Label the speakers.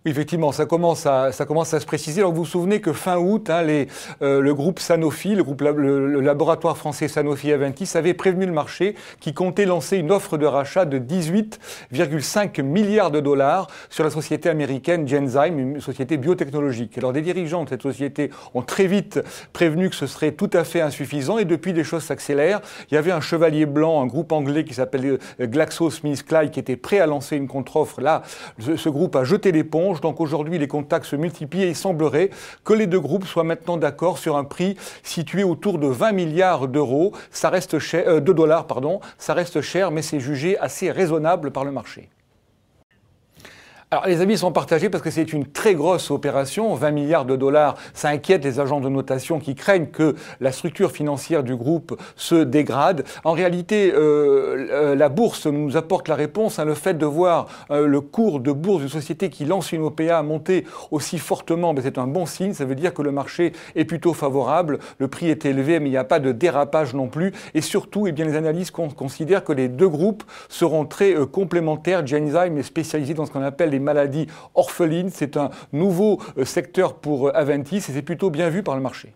Speaker 1: Oui, effectivement, ça commence à se préciser. Alors, vous vous souvenez que fin août, hein, le groupe Sanofi, le laboratoire français Sanofi Aventis avait prévenu le marché qui comptait lancer une offre de rachat de 18,5 milliards de dollars sur la société américaine Genzyme, une société biotechnologique. Alors, des dirigeants de cette société ont très vite prévenu que ce serait tout à fait insuffisant et depuis, les choses s'accélèrent. Il y avait un chevalier blanc, un groupe anglais qui s'appelle GlaxoSmithKline qui était prêt à lancer une contre-offre. Là, ce groupe a jeté l'éponge. Donc aujourd'hui, les contacts se multiplient et il semblerait que les deux groupes soient maintenant d'accord sur un prix situé autour de 20 milliards d'euros. Ça reste cher, de dollars, pardon. Ça reste cher, mais c'est jugé assez raisonnable par le marché. Alors les avis sont partagés parce que c'est une très grosse opération, 20 milliards de dollars, ça inquiète les agents de notation qui craignent que la structure financière du groupe se dégrade. En réalité, la bourse nous apporte la réponse, hein, le fait de voir le cours de bourse d'une société qui lance une OPA monter aussi fortement, c'est un bon signe, ça veut dire que le marché est plutôt favorable, le prix est élevé mais il n'y a pas de dérapage non plus et surtout, bien, les analystes considèrent que les deux groupes seront très complémentaires. Genzyme est spécialisé dans ce qu'on appelle les maladies orphelines. C'est un nouveau secteur pour Aventis et c'est plutôt bien vu par le marché.